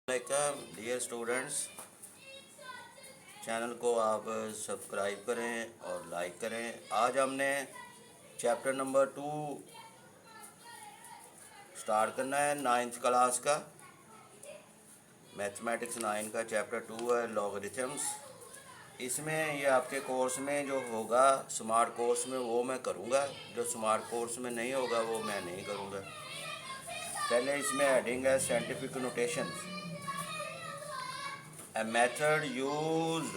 Dear students, channel को आप subscribe करें और लाइक करें। आज हमने चैप्टर नंबर 2 स्टार्ट करना है, 9th क्लास का मैथमेटिक्स 9 का चैप्टर 2 है, लॉगरिथम्स। इसमें ये आपके कोर्स में जो होगा स्मार्ट कोर्स में वो मैं करूँगा, जो स्मार्ट कोर्स में नहीं होगा वो मैं नहीं करूँगा। पहले इसमें हेडिंग है scientific notation, a method used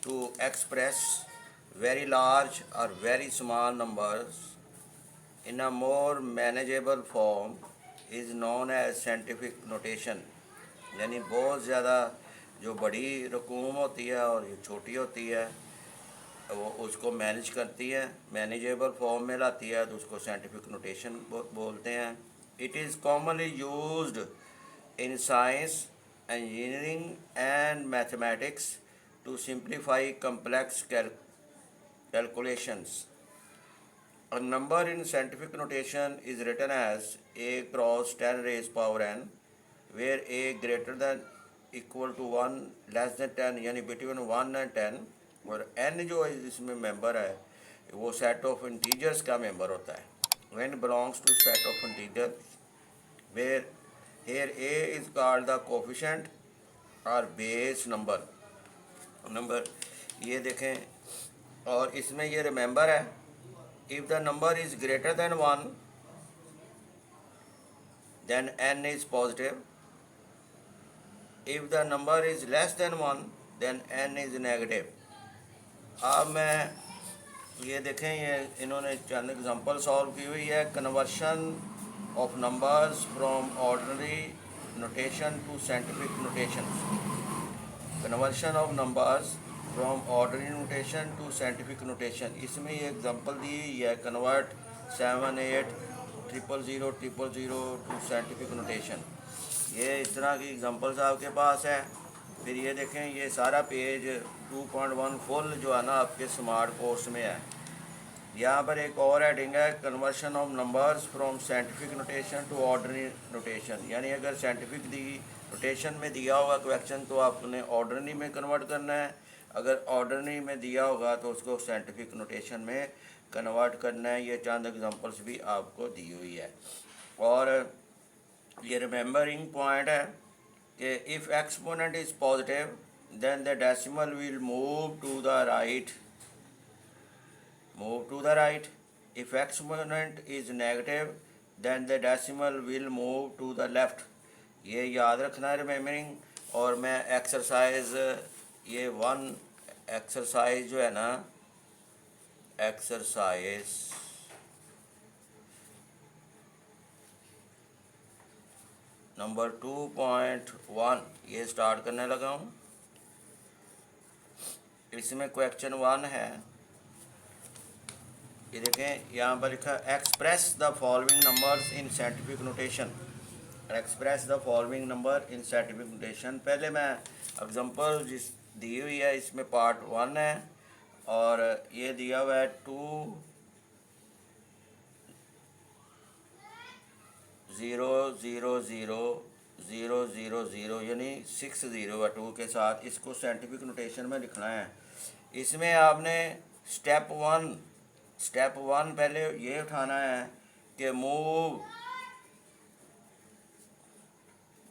to express very large or very small numbers in a more manageable form is known as scientific notation। यानी बहुत ज़्यादा जो बड़ी रकूम होती है और जो छोटी होती है वो उसको मैनेज करती है, मैनेजेबल फॉर्म में लाती है, तो उसको साइंटिफिक नोटेशन बोलते हैं। It is commonly used in science, engineering and mathematics to simplify complex calculations. A number in scientific notation is written as a cross 10 raised power n, where a greater than equal to 1 less than 10 यानी between 1 and 10, और n जो इसमें member है वो set of integers का member होता है। When belongs to set of integers where here a is called the coefficient or base number ये देखें। और इसमें ये रिमेंबर है, if the number is greater than 1 then n is positive, if the number is less than 1 then n is negative. अब मैं ये देखें, ये इन्होंने चंद एग्जांपल सॉल्व की हुई है। Conversion of numbers from ordinary notation to scientific notation, conversion of numbers from ordinary notation to scientific notation. इसमें ये एग्जांपल दी है, कन्वर्ट 7 8 0 0 0 0 टू साइंटिफिक नोटेशन। ये इस तरह की एग्जांपल्स आपके पास है। फिर ये देखें, ये सारा पेज 2.1 फुल जो है ना आपके स्मार्ट कोर्स में है। यहाँ पर एक और हेडिंग है, conversion of numbers from scientific notation to ordinary notation. यानी अगर साइंटिफिक दी नोटेशन में दिया होगा क्वेश्चन तो आपने ऑर्डिनरी में कन्वर्ट करना है, अगर ऑर्डिनरी में दिया होगा तो उसको साइंटिफिक नोटेशन में कन्वर्ट करना है। ये चंद एग्जांपल्स भी आपको दी हुई है। और ये रिमेंबरिंग पॉइंट है कि if exponent is positive then the decimal will move to the right, if exponent is negative then the decimal will move to the left। ये याद रखना है रिमेम्बरिंग। और मैं एक्सरसाइज ये 1 एक्सरसाइज जो है ना, एक्सरसाइज नंबर 2.1 ये स्टार्ट करने लगा हूँ। इसमें क्वेश्चन 1 है, ये देखें यहाँ पर लिखा express the following numbers in scientific notation, express the following number in scientific notation. पहले मैं एग्जांपल जिस दी हुई है इसमें पार्ट 1 है और ये दिया हुआ है 2 0 0 0 0 0 0 यानी 6 0 है 2 के साथ। इसको साइंटिफिक नोटेशन में लिखना है। इसमें आपने स्टेप वन पहले ये उठाना है कि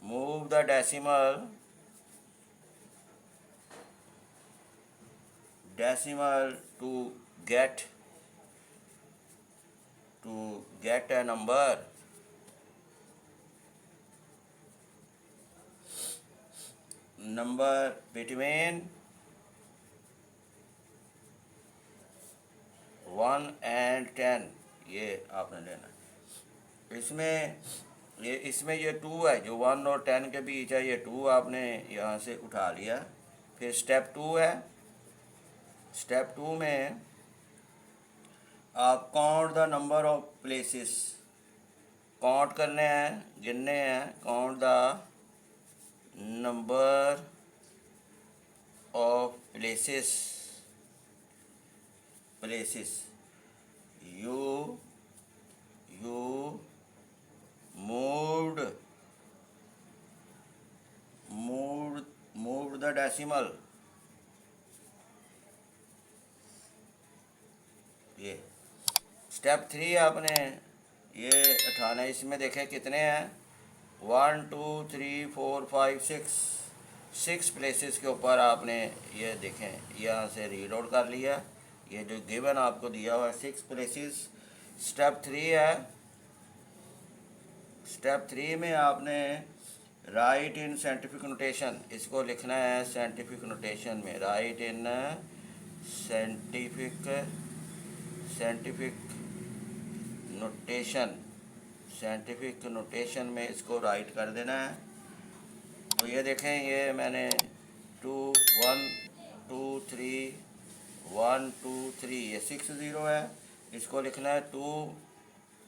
move the decimal to get a number between 1 and 10, ये आपने लेना। इसमें ये 2 है जो 1 और 10 के बीच है, ये 2 आपने यहाँ से उठा लिया। फिर स्टेप 2 है, स्टेप 2 में आप count the number of places, count करने हैं, गिनने हैं। Count the number of places you moved the decimal, ये स्टेप 3 आपने ये उठाना है। इसमें देखें कितने हैं, 1 2 3 4 5 6 प्लेसेस के ऊपर आपने ये देखें यहाँ से रीड आउट कर लिया। ये जो गिवन आपको दिया हुआ है 6 प्लेसेस। स्टेप 3 है, स्टेप 3 में आपने राइट इन साइंटिफिक नोटेशन, इसको लिखना है साइंटिफिक नोटेशन में। Right in scientific notation, scientific notation में इसको राइट कर देना है। तो ये देखें, ये मैंने 2 1 2 3 1 2 3 ये 6 0 है। इसको लिखना है 2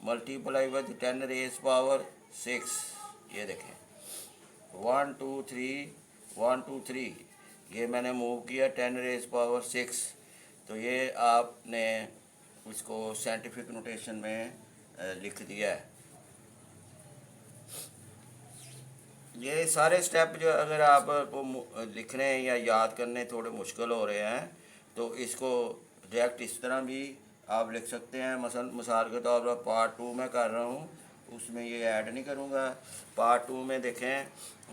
मल्टीप्लाई विद 10 रेज पावर 6। ये देखें 1 2 3 1 2 3 ये मैंने मूव किया 10 रेज पावर 6। तो ये आपने इसको साइंटिफिक नोटेशन में लिख दिया है। ये सारे स्टेप जो अगर आपको लिखने या याद करने थोड़े मुश्किल हो रहे हैं तो इसको डायरेक्ट इस तरह भी आप लिख सकते हैं। मसलन मिसाल के तौर पर पार्ट 2 में कर रहा हूँ, उसमें ये ऐड नहीं करूँगा। पार्ट 2 में देखें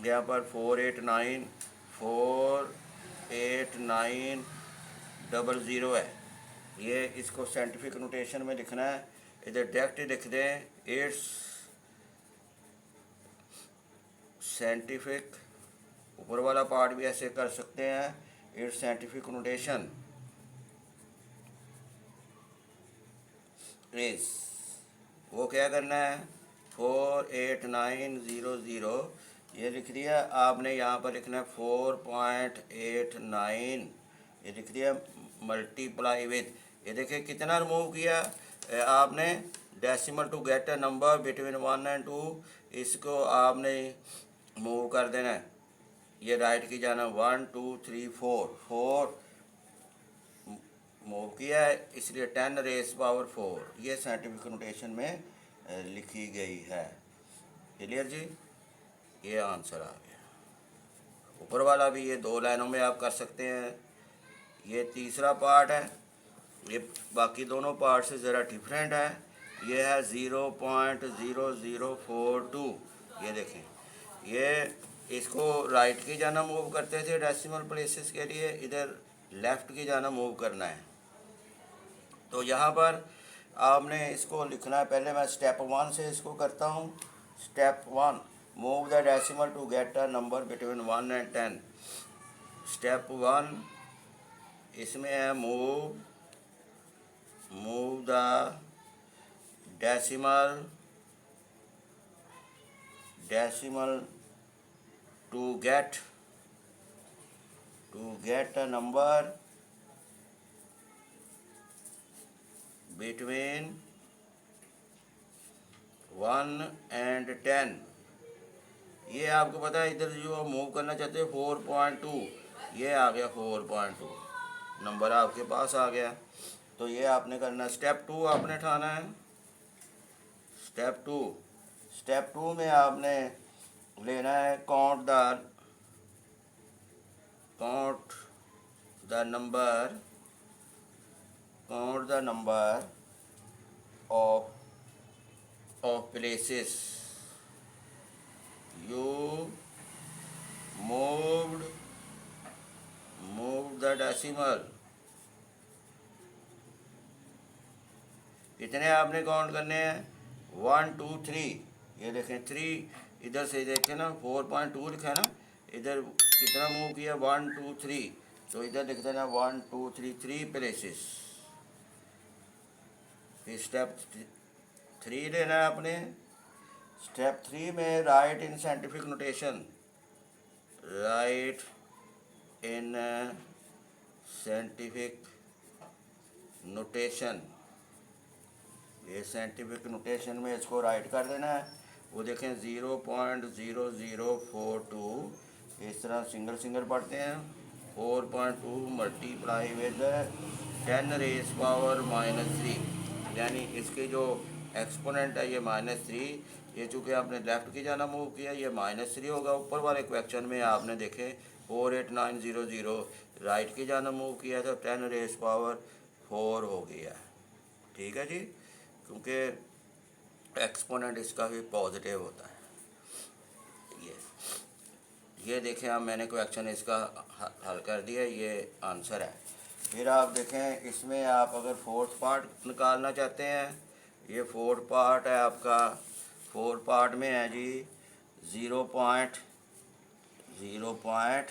यहाँ पर 48900 है। ये इसको साइंटिफिक नोटेशन में लिखना है। इधर डायरेक्ट लिख दें इट्स साइंटिफिक, ऊपर वाला पार्ट भी ऐसे कर सकते हैं, इट्स साइंटिफिक नोटेशन इज, वो क्या करना है 48900 ये लिख दिया आपने। यहाँ पर लिखना है 4.89 ये लिख दिया मल्टीप्लाई विद। ये देखिए कितना रिमूव किया आपने, decimal to get a number between 1 and 2, इसको आपने मूव कर देना है। ये राइट की जाना 1 2 3 4 मूव किया है, इसलिए 10 रेज पावर 4 ये साइंटिफिक नोटेशन में लिखी गई है। क्लियर जी, ये आंसर आ गया। ऊपर वाला भी ये 2 लाइनों में आप कर सकते हैं। ये तीसरा पार्ट है, ये बाकी दोनों पार्ट से ज़रा डिफरेंट है। ये है 0.0042। ये देखें, ये इसको राइट की जाना मूव करते थे डेसिमल प्लेसेस के लिए, इधर लेफ़्ट की जाना मूव करना है। तो यहाँ पर आपने इसको लिखना है। पहले मैं स्टेप 1 से इसको करता हूँ। Step 1, move the decimal to get a number between 1 and 10। Step 1 इसमें है move the decimal to get a number between 1 and 10। ये आपको पता है, इधर जो मूव करना चाहते हैं 4.2, ये आ गया 4.2 नंबर आपके पास आ गया। तो ये आपने करना। स्टेप 2 आपने उठाना है। स्टेप 2 में आपने लेना है count the number of places you moved the decimal. कितने आपने काउंट करने हैं, 1 2 3। ये देखें 3, इधर से देखें ना 4.2 लिखा है ना, इधर कितना मूव किया 1 2 3, तो इधर लिख देना 1 2 3 3 प्लेसेस। फिर स्टेप 3 लेना है आपने। स्टेप 3 में right in scientific notation, right in scientific notation, ये साइंटिफिक नोटेशन में इसको राइट कर देना है। वो देखें 0.0042 इस तरह सिंगल पढ़ते हैं। 4.2 मल्टीप्लाई विद 10 रेज पावर -3, यानी इसके जो एक्सपोनेंट है ये -3। ये चूँकि आपने लेफ़्ट की जाना मूव किया, ये -3 होगा। ऊपर वाले क्वेश्चन में आपने देखे 48900 राइट की जाना मूव किया तो 10 रेस पावर 4 हो गया। ठीक है जी, क्योंकि एक्सपोनेंट इसका भी पॉजिटिव होता है। ये देखें आप, मैंने क्वेश्चन इसका हल कर दिया, ये आंसर है। फिर आप देखें इसमें आप अगर फोर्थ पार्ट निकालना चाहते हैं, ये फोर्थ पार्ट है आपका, फोर्थ पार्ट में है जी 0.0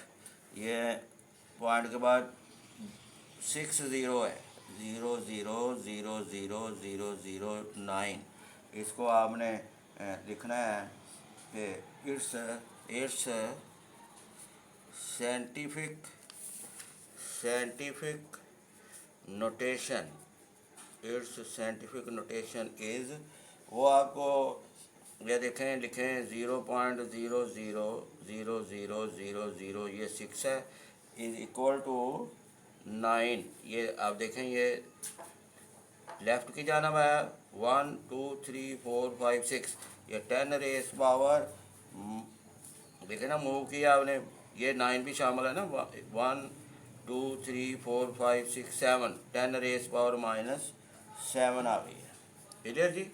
ये पॉइंट के बाद 6 ज़ीरो है, 0.0000009। इसको आपने लिखना है कि it's scientific notation, it's scientific notation is, वो आपको ये देखें लिखें 0.00000, ये 6 है, इज इक्वल टू 9। ये आप देखें ये लेफ़्ट की जानब है 1 2 3 4 5 6, ये 10 रेस पावर देखें ना मूव किया आपने, ये 9 भी शामिल है ना, 1 2 3 4 5 6 7, 10 रेस पावर -7 आ गई है। क्लियर जी,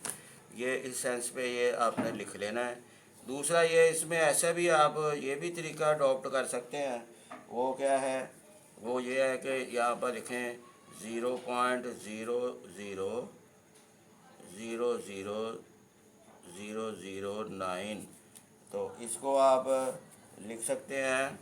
ये इस सेंस पे ये आपने लिख लेना है। दूसरा ये इसमें ऐसा भी आप ये भी तरीका अडॉप्ट कर सकते हैं, वो क्या है, वो ये है कि यहाँ पर लिखें 0.0000009, तो इसको आप लिख सकते हैं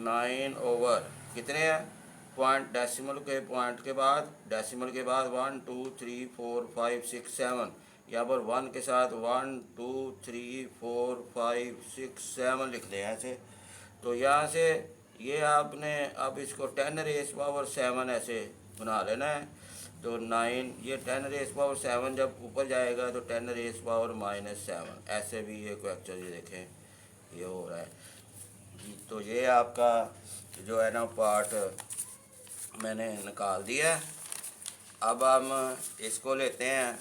9 ओवर कितने हैं पॉइंट, डेसिमल के पॉइंट के बाद, डेसिमल के बाद 1 2 3 4 5 6 7, यहाँ पर 1 के साथ 1 2 3 4 5 6 7 लिख दें ऐसे। तो यहाँ से ये आपने अब इसको 10 रेस पावर 7 ऐसे बना लेना है। तो 9 ये 10 रेस पावर 7 जब ऊपर जाएगा तो 10 रेस पावर -7, ऐसे भी ये क्वेश्चन ये देखें ये हो रहा है। तो ये आपका जो है ना पार्ट मैंने निकाल दिया है। अब हम इसको लेते हैं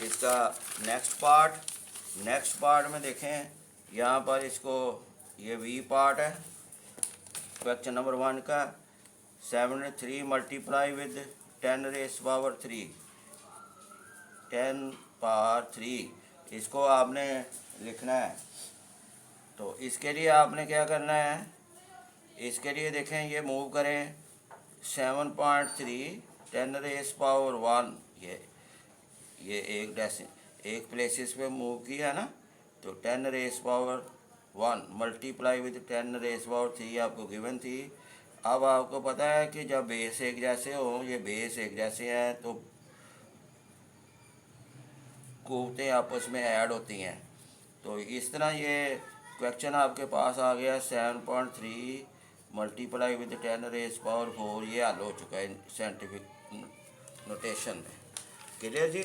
इसका नेक्स्ट पार्ट में देखें, यहाँ पर इसको ये वी पार्ट है क्वेश्चन नंबर 1 का, 73 multiply with 10 raise power 3, 10 power 3, इसको आपने लिखना है। तो इसके लिए आपने क्या करना है, इसके लिए देखें ये मूव करें 7.3 10 रेस पावर 1, ये एक प्लेसेस पे मूव किया ना, तो 10 raise power 1 multiply with 10 raise power 3 आपको गिवन थी। अब आपको पता है कि जब बेस एक जैसे हो, ये बेस एक जैसे हैं तो कुव्वतें आपस में ऐड होती हैं। तो इस तरह ये क्वेश्चन आपके पास आ गया 7.3 मल्टीप्लाई विद 10 रेस पावर 4, ये हल हो चुका है साइंटिफिक नोटेशन में। क्लियर जी,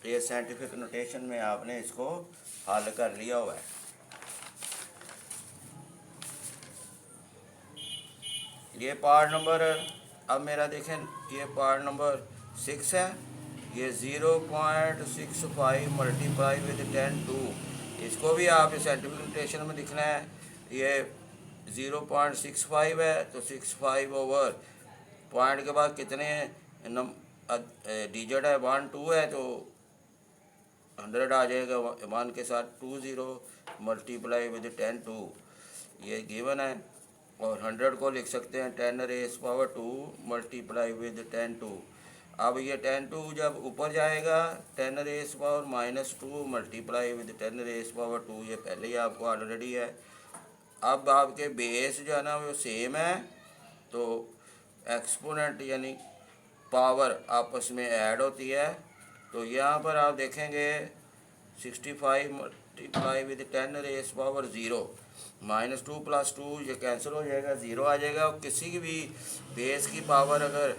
ये साइंटिफिक नोटेशन में आपने इसको हल कर लिया हुआ है। ये पार्ट नंबर, अब मेरा देखें ये पार्ट नंबर 6 है, ये 0.65 मल्टीप्लाई विद 10 2, इसको भी आप साइंटिफिक नोटेशन में लिखना है। ये 0.65 है तो 65 ओवर पॉइंट के बाद कितने डिजिट है 1 2 है तो 100 आ जाएगा, 1 के साथ 20 मल्टीप्लाई विद 10 2, ये गिवन है। और 100 को लिख सकते हैं 10 रेस पावर 2 मल्टीप्लाई विद 10 2। अब ये 10 2 जब ऊपर जाएगा 10 raise power -2 multiply with 10 raise power 2, ये पहले ही आपको ऑलरेडी है। अब आपके बेस जो है ना वो सेम है, तो एक्सपोनेंट यानी पावर आपस में ऐड होती है। तो यहाँ पर आप देखेंगे 65 मल्टीप्लाई विद 10 रेस पावर 0, -2 + 2 ये कैंसिल हो जाएगा, 0 आ जाएगा। और किसी की भी बेस की पावर अगर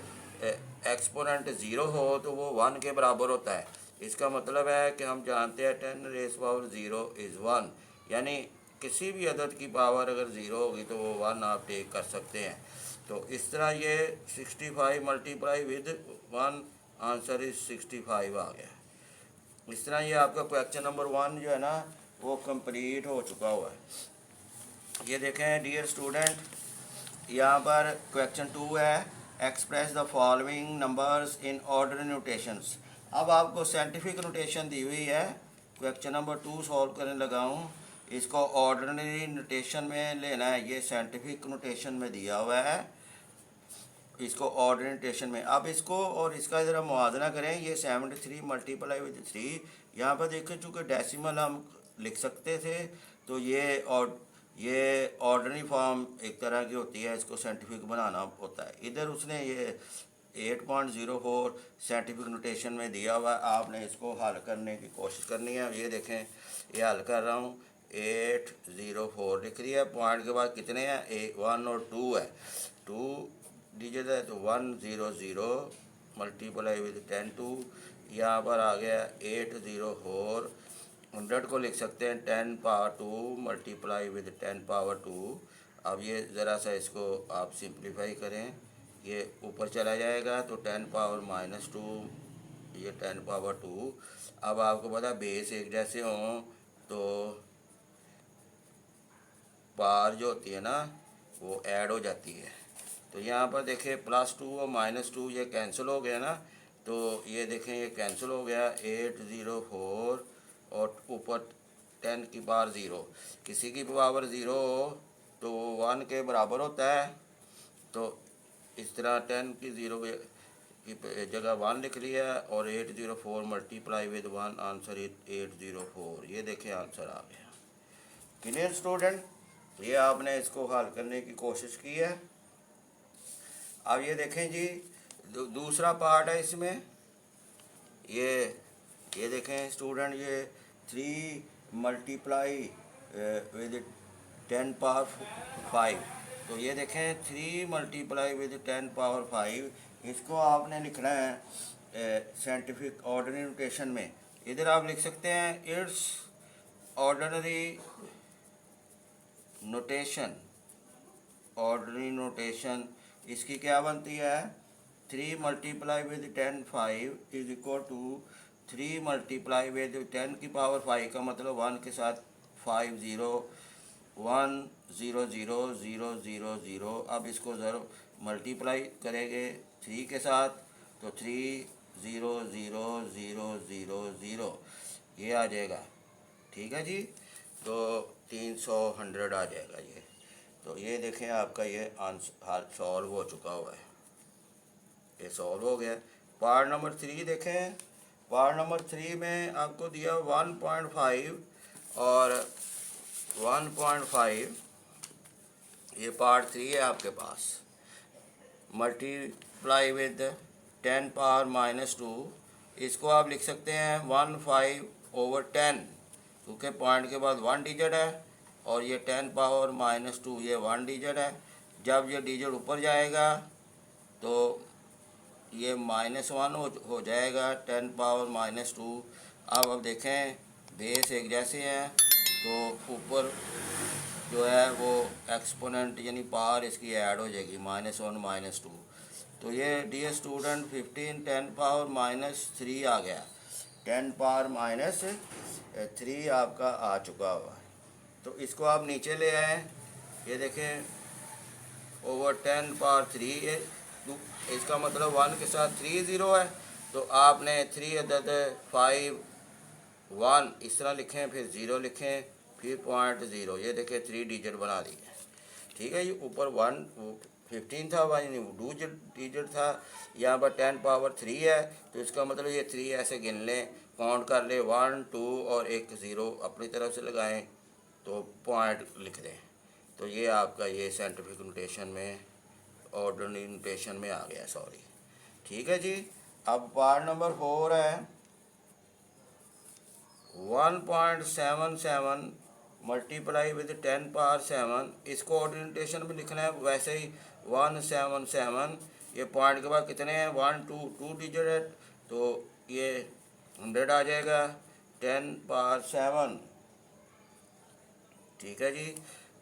एक्सपोनेंट 0 हो तो वो 1 के बराबर होता है। इसका मतलब है कि हम जानते हैं 10 रेस पावर 0 इज़ 1, यानी किसी भी अदद की पावर अगर 0 होगी तो वो 1 आप टेक कर सकते हैं। तो इस तरह ये 65 मल्टीप्लाई विद 1 आंसर इज 65 आ गया। इस तरह ये आपका क्वेश्चन नंबर 1 जो है ना वो कंप्लीट हो चुका हुआ है। ये देखें डियर स्टूडेंट, यहाँ पर क्वेश्चन 2 है, express the following numbers in order notations. अब आपको साइंटिफिक नोटेशन दी हुई है, क्वेश्चन नंबर 2 सॉल्व करने लगा हूँ। इसको ऑर्डिनरी नोटेशन में लेना है, ये साइंटिफिक नोटेशन में दिया हुआ है, इसको ऑर्डिनरी नोटेशन में। अब इसको और इसका ज़रा मुआवजा करें, ये 73 मल्टीप्लाई विद 3, यहाँ पर देखें चूँकि डेसिमल हम लिख सकते थे, तो ये ऑर्डिनरी फॉर्म एक तरह की होती है, इसको साइंटिफिक बनाना होता है। इधर उसने ये 8.04 साइंटिफिक नोटेशन में दिया हुआ है, आपने इसको हल करने की कोशिश करनी है। ये देखें, ये हल कर रहा हूँ, 804 लिख रही है, पॉइंट के बाद कितने हैं, 1 और 2 है, 2 डिजिट है, तो 100 मल्टीप्लाई विद 10 2, यहाँ पर आ गया 804। 100 को लिख सकते हैं 10 पावर 2 मल्टीप्लाई विद 10 पावर 2। अब ये ज़रा सा इसको आप सिंप्लीफाई करें, ये ऊपर चला जाएगा तो 10 पावर -2, ये 10 पावर 2। अब आपको पता बेस एक जैसे हों तो पावर जो होती है ना वो ऐड हो जाती है। तो यहाँ पर देखें +2 और -2 ये कैंसिल हो गया ना, तो ये देखें ये कैंसिल हो गया, 804 और ऊपर 10 की पावर 0। किसी की पावर 0 हो तो 1 के बराबर होता है, तो इस तरह 10 की 0 की जगह 1 लिख लिया, और 804 मल्टीप्लाई विद 1, आंसर इज 804। ये देखें आंसर आ गया। क्लियर स्टूडेंट, ये आपने इसको हल करने की कोशिश की है। अब ये देखें जी, दूसरा पार्ट है इसमें, ये देखें स्टूडेंट, ये 3 मल्टीप्लाई विद 10 पावर 5। तो ये देखें 3 मल्टीप्लाई विद 10 पावर 5, इसको आपने लिखना है साइंटिफिक ऑर्डिनरी नोटेशन में। इधर आप लिख सकते हैं it's ordinary notation. Ordinary notation इसकी क्या बनती है, 3 multiply with 10 5 is equal to 3 multiply with 10 की पावर 5 का मतलब 1 के साथ 5 0 1 0 0 0 0 0। अब इसको ज़रा मल्टीप्लाई करेंगे 3 के साथ तो 3 0 0 0 0 0 ये आ जाएगा, ठीक है जी। तो 300 आ जाएगा ये। तो ये देखें आपका ये आंसर सॉल्व हो चुका हुआ है, ये सॉल्व हो गया। पार्ट नंबर 3 देखें, पार्ट नंबर 3 में आपको दिया 1.5 और 1.5, ये पार्ट 3 है आपके पास। मल्टीप्लाई विद 10 पावर -2, इसको आप लिख सकते हैं 15/10, क्योंकि पॉइंट के बाद 1 डिजिट है, और ये 10 पावर -2 ये 1 डिजिट है। जब ये डिजिट ऊपर जाएगा तो ये -1 हो जाएगा, 10 पावर -2। अब देखें बेस एक जैसे हैं, तो ऊपर जो है वो एक्सपोनेंट यानी पावर इसकी ऐड हो जाएगी, -1 -2। तो ये डियर स्टूडेंट 15 10 पावर -3 आ गया, 10 पावर -3 आपका आ चुका हुआ है। तो इसको आप नीचे ले आए, ये देखें ओवर 10 पावर 3, इसका मतलब 1 के साथ 3 0 है, तो आपने 3 अदद 5 1 इस तरह लिखें, फिर 0 लिखें, फिर .0, ये देखें 3 डिजिट बना दी है, ठीक है। ये ऊपर 15 था, यानी 2 डिजिट था, यहाँ पर 10 पावर 3 है, तो इसका मतलब ये 3 ऐसे गिन लें, काउंट कर ले, 1 2 और एक 0 अपनी तरफ से लगाएं तो पॉइंट लिख दें। तो ये आपका ये साइंटिफिक नोटेशन में ऑर्डिनरी नोटेशन में आ गया, सॉरी, ठीक है जी। अब पार्ट नंबर 4 है, 1.77 मल्टीप्लाई विद 10 पावर 7, इसको ऑर्डिनरी नोटेशन में लिखना है वैसे ही 177। ये पॉइंट के बाद कितने हैं, 1 2 डिजिट है, तो ये 100 आ जाएगा, 10 पावर 7, ठीक है जी।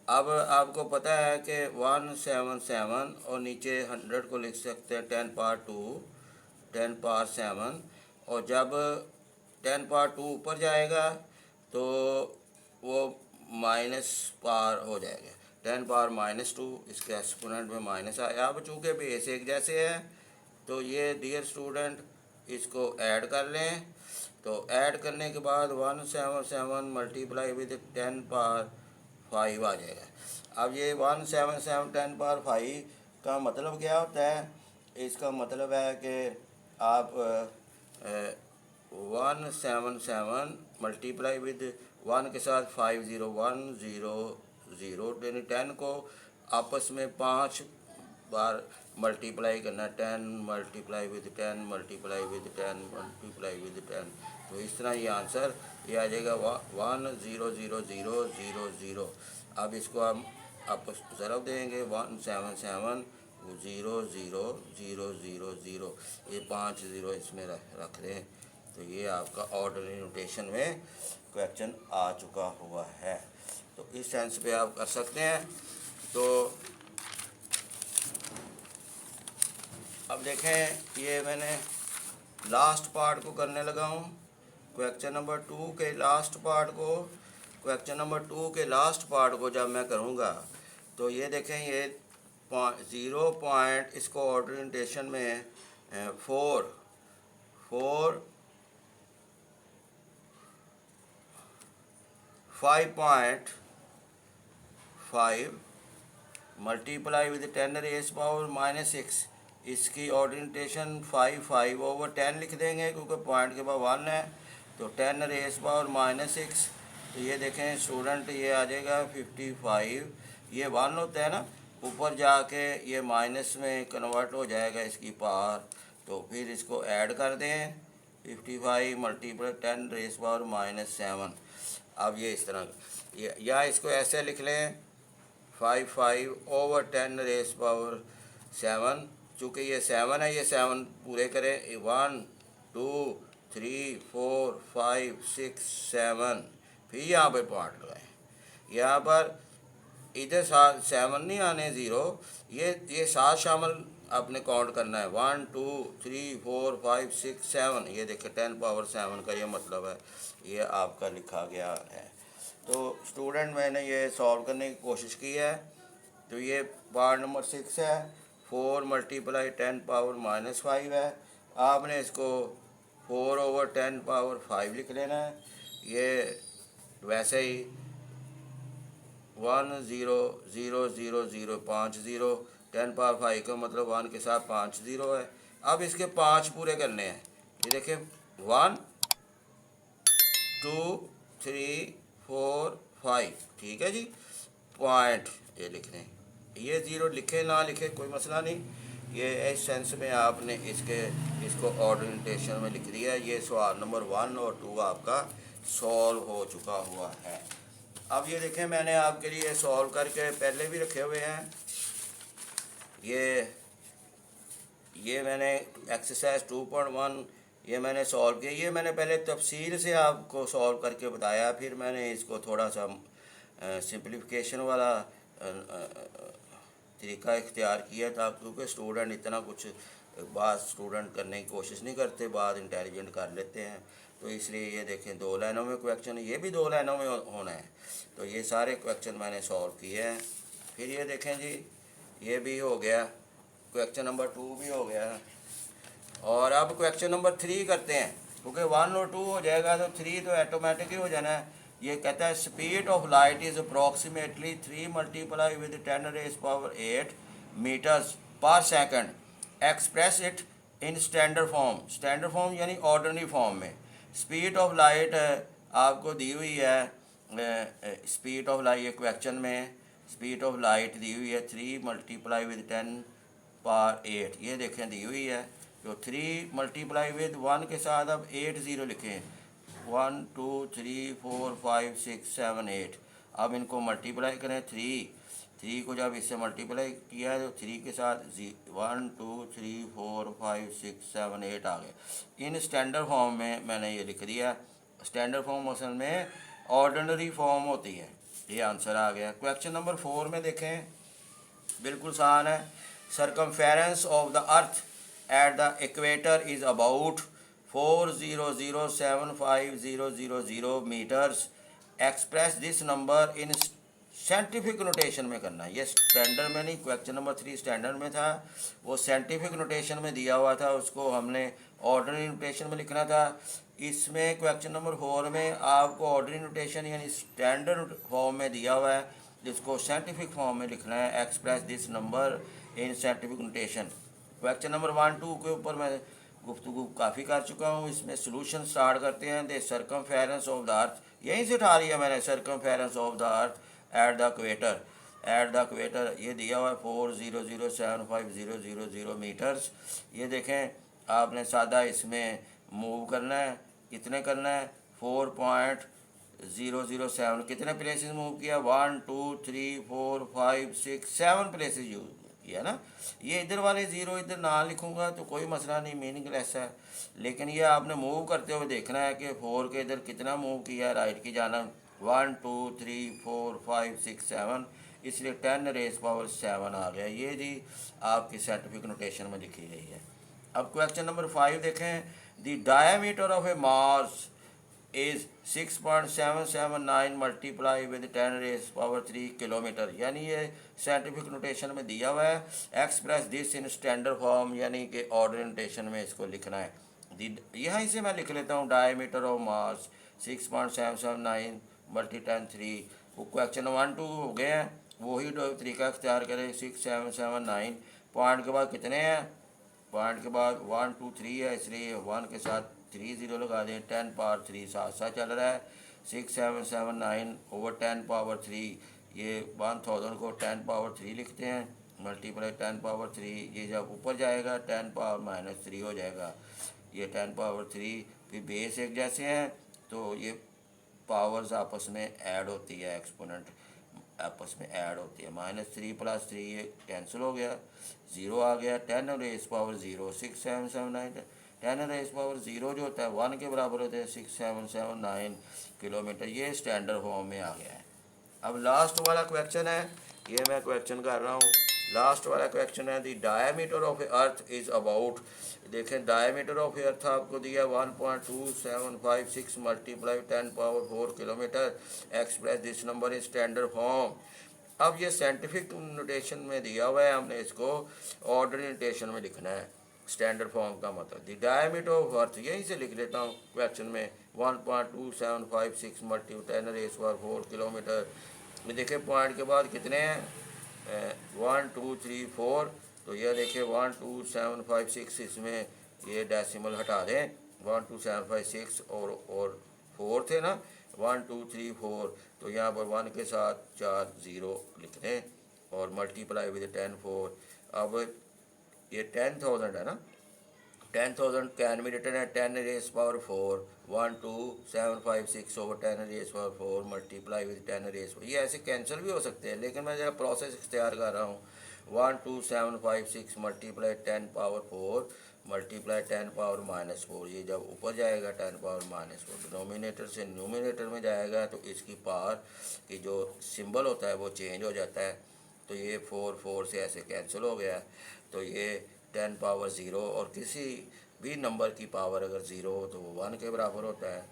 अब आपको पता है कि 177 और नीचे 100 को लिख सकते हैं 10 पावर 2 10 पावर 7, और जब 10 पावर 2 ऊपर जाएगा तो वो माइनस पावर हो जाएगा, 10⁻⁻2, इसके एक्सपोनेंट में माइनस आया। अब चूँकि बेस एक जैसे है तो ये डियर स्टूडेंट इसको ऐड कर लें। तो ऐड करने के बाद 177 मल्टीप्लाई विद 10⁻5 आ जाएगा। अब ये 177 10⁻5 का मतलब क्या होता है? इसका मतलब है कि आप 177 मल्टीप्लाई विद 1 के साथ 50 100 यानी 10 को आपस में 5 बार मल्टीप्लाई करना, 10 multiply with 10 multiply with 10 multiply with 10। तो इस तरह ये आंसर ये आ जाएगा 1000000। अब इसको हम आपस ज़रब देंगे 177 00000, ये 5 ज़ीरो इसमें रख दें। तो ये आपका ऑर्डनरी नोटेशन में क्वेश्चन आ चुका हुआ है। तो इस सेंस पे आप कर सकते हैं। तो अब देखें, ये मैंने लास्ट पार्ट को करने लगा हूँ। क्वेश्चन नंबर 2 के लास्ट पार्ट को जब मैं करूँगा तो ये देखें, ये 0 पॉइंट इसको ऑर्डनटेशन में 5.5 मल्टीप्लाई विद 10⁻⁻6, इसकी ऑर्डनटेशन 5/10 लिख देंगे क्योंकि पॉइंट के बाद 1 है। तो 10⁻⁻6, तो ये देखें स्टूडेंट, ये आ जाएगा 55। ये 1 होता है ना, ऊपर जाके ये माइनस में कन्वर्ट हो जाएगा इसकी पावर। तो फिर इसको ऐड कर दें, 55 मल्टीप्लाई 10⁻⁻7। अब ये इस तरह या इसको ऐसे लिख लें 55/10⁻7। चूँकि ये 7 है, ये 7 पूरे करें, 1 2 3 4 5 6 7, फिर यहाँ पर पार्ट लगाएं। यहाँ पर इधर 7 नहीं आने 0, ये 7 शामिल आपने काउंट करना है। 1 2 3 4 5 6 7, ये देखिए 10⁻7 का ये मतलब है, ये आपका लिखा गया है। तो स्टूडेंट मैंने ये सॉल्व करने की कोशिश की है। तो ये पार्ट नंबर 6 है, 4 मल्टीप्लाई 10⁻⁻5 है। आपने इसको 4/10⁻5 लिख लेना है। ये वैसे ही 10000 5 0, 10⁻5 का मतलब 1 के साथ 5 ज़ीरो है। अब इसके 5 पूरे करने हैं। ये देखिए 1 2 3 4 5, ठीक है जी। पॉइंट ये लिख दें, ये 0 लिखे ना लिखे कोई मसला नहीं। ये इस सेंस में आपने इसको ऑर्डनटेशन में लिख दिया। ये सवाल नंबर 1 और 2 आपका सॉल्व हो चुका हुआ है। अब ये देखें, मैंने आपके लिए सॉल्व करके पहले भी रखे हुए हैं। ये मैंने एक्सरसाइज 2.1 ये मैंने सॉल्व किया। ये मैंने पहले तफसील से आपको सॉल्व करके बताया, फिर मैंने इसको थोड़ा सा सिंप्लीफिकेशन वाला तरीका इख्तियार किया था, क्योंकि स्टूडेंट इतना कुछ बात स्टूडेंट करने की कोशिश नहीं करते, बात इंटेलिजेंट कर लेते हैं। तो इसलिए ये देखें 2 लाइनों में क्वेश्चन, ये भी 2 लाइनों में होना है। तो ये सारे क्वेश्चन मैंने सॉल्व किए हैं। फिर ये देखें जी, ये भी हो गया, क्वेश्चन नंबर 2 भी हो गया। और अब क्वेश्चन नंबर 3 करते हैं, क्योंकि 1 और 2 हो जाएगा तो 3 तो ऑटोमेटिक ही हो जाना है। ये कहता है speed of light is approximately 3 multiply with 10⁻8 metres per second. Express it in standard form. Standard form यानी ऑर्डिनरी फॉर्म में। स्पीड ऑफ लाइट आपको दी हुई है, स्पीड ऑफ लाइट, ये क्वेश्चन में स्पीड ऑफ लाइट दी हुई है 3 मल्टीप्लाई विद 10⁻8, ये देखें दी हुई है। तो 3 मल्टीप्लाई विद 1 के साथ अब 8 ज़ीरो लिखें, 1 2 3 4 5 6 7 8। अब इनको मल्टीप्लाई करें, 3 को जब इससे मल्टीप्लाई किया है तो 3 के साथ 1 2 3 4 5 6 7 8 आ गए। इन स्टैंडर्ड फॉर्म में मैंने ये लिख दिया। स्टैंडर्ड फॉर्म असल में ऑर्डिनरी फॉर्म होती है। ये आंसर आ गया। क्वेश्चन नंबर 4 में देखें, बिल्कुल आसान है। Circumference of the earth at the equator is about 4007500 meters. Express this number in scientific notation में करना है। ये स्टैंडर्ड में नहीं, क्वेश्चन नंबर 3 स्टैंडर्ड में था, वो साइंटिफिक नोटेशन में दिया हुआ था, उसको हमने ऑर्डिनरी नोटेशन में लिखना था। इसमें क्वेश्चन नंबर 4 में आपको ऑर्डिनरी नोटेशन यानी स्टैंडर्ड फॉर्म में दिया हुआ है, जिसको साइंटिफिक फॉर्म में लिखना है। Express this number in scientific notation. Question number 1, 2 के ऊपर मैं गुफ्तगू काफ़ी कर चुका हूँ। इसमें सोल्यूशन स्टार्ट करते हैं। The circumference of the earth, यहीं से उठा लिया मैंने, circumference of the earth at the equator. At the equator ये दिया हुआ है 4007500 मीटर्स। ये देखें, आपने सादा इसमें मूव करना है। कितने करना है? 4.007। कितने प्लेसेस मूव किया? 1 2 3 4 5 6 7 प्लेसेस यूज किया ना। ये इधर वाले ज़ीरो इधर ना लिखूंगा तो कोई मसला नहीं, मीनिंगलेस है, लेकिन ये आपने मूव करते हुए देखना है कि 4 के इधर कितना मूव किया राइट की जानब। 1 2 3 4 5 6 7, इसलिए 10 रेज़ पावर 7 आ गया। ये जी आपकी साइंटिफिक नोटेशन में लिखी गई है। अब क्वेश्चन नंबर 5 देखें। The diameter of A Mars is 6.779 multiply with 10 raise power 3 kilometre. यानी ये साइंटिफिक नोटेशन में दिया हुआ है। Express this in standard form, यानी कि ऑर्डिनरी नोटेशन में इसको लिखना है। यहीं से मैं लिख लेता हूँ, डायमीटर ऑफ मार्स 6.779 मल्टी 10 3। वो क्वेश्चन 1 2 हो गए हैं, वही तरीका अख्तियार करें। 6779 पॉइंट के बाद कितने हैं? पॉइंट के बाद 1 2 3 है, इसलिए 1 के साथ 3 0 लगा दें। 10 पावर 3 साथ साथ चल रहा है। 6779 ओवर 10 पावर 3, ये 1000 को 10 पावर 3 लिखते हैं, मल्टीप्लाई 10 पावर 3। ये जब ऊपर जाएगा 10 पावर -3 हो जाएगा। ये 10 पावर 3, फिर बेस एक जैसे हैं तो ये पावर्स आपस में ऐड होती है, एक्सपोनेंट आपस में ऐड होती है। -3 + 3 ये कैंसिल हो गया, 0 आ गया। 10 रेज़ पावर 0 6779, 10 रेज़ पावर 0 जो होता है 1 के बराबर होता है 6779 किलोमीटर। ये स्टैंडर्ड फॉर्म में आ गया है। अब लास्ट वाला क्वेश्चन है, ये मैं क्वेश्चन कर रहा हूँ। लास्ट वाला क्वेश्चन है, the diameter of A earth is about. देखें, डायमीटर ऑफ अर्थ आपको दिया 1.2756 multiply 10 power 4 kilometre. Express this number is standard form. अब ये साइंटिफिक नोटेशन में दिया हुआ है, हमने इसको ऑर्डिनरी नोटेशन में लिखना है। स्टैंडर्ड फॉर्म का मतलब द डायमीटर ऑफ अर्थ, यहीं से लिख लेता हूँ क्वेश्चन में, 1.2756 मल्टीप्लाई 10 रेज़ पावर 4 किलोमीटर। देखिए पॉइंट के बाद कितने हैं? 1 2 3 4। तो यह देखिए 12756, इसमें ये डेसिमल हटा दें। 12756 और 4 थे ना, 1 2 3 4। तो यहाँ पर 1 के साथ 4 0 लिख दें और मल्टीप्लाई विद 10 4। अब ये 10,000 है ना, 10,000 कैन बी रिटन है 10 raise power 4। 12756 over 10 raise power 4 multiply with 10 raise. ये ऐसे कैंसिल भी हो सकते हैं, लेकिन मैं जरा प्रोसेस इख्तियार कर रहा हूँ। 12756 मल्टीप्लाई 10 पावर 4 मल्टीप्लाई 10 पावर -4। ये जब ऊपर जाएगा 10 पावर -4, डिनोमिनेटर से न्यूमिनेटर में जाएगा तो इसकी पावर की जो सिंबल होता है वो चेंज हो जाता है। तो ये 4 4 से ऐसे कैंसिल हो गया। तो ये 10 पावर 0, और किसी भी नंबर की पावर अगर 0 हो तो वो 1 के बराबर होता है।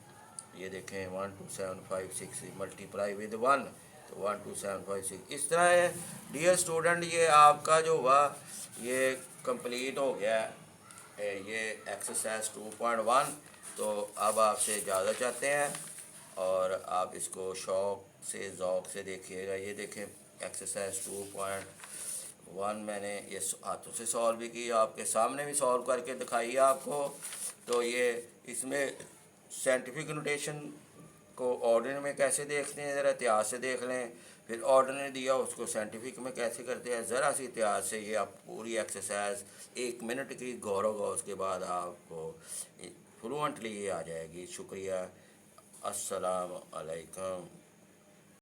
ये देखें 12756 मल्टीप्लाई विद 1, तो 12756 इस तरह है। डियर स्टूडेंट, ये आपका जो हुआ ये कंप्लीट हो गया है, ये एक्सरसाइज 2.1। तो अब आपसे इजाज़त चाहते हैं और आप इसको शौक़ से ज़ौक़ से देखिएगा। ये देखें एक्सरसाइज 2.1 मैंने ये हाथों से सॉल्व भी की, आपके सामने भी सॉल्व करके दिखाई है आपको। तो ये इसमें साइंटिफिक नोटेशन को ऑर्डिनरी में कैसे देखते हैं, ज़रा इतिहास से देख लें। फिर ऑर्डिनरी दिया उसको साइंटिफिक में कैसे करते हैं, ज़रा सी इतिहास से ये आप पूरी एक्सरसाइज 1 मिनट की गौर होगा, उसके बाद आपको फ्लुएंटली ये आ जाएगी। शुक्रिया, अस्सलाम अलैकुम।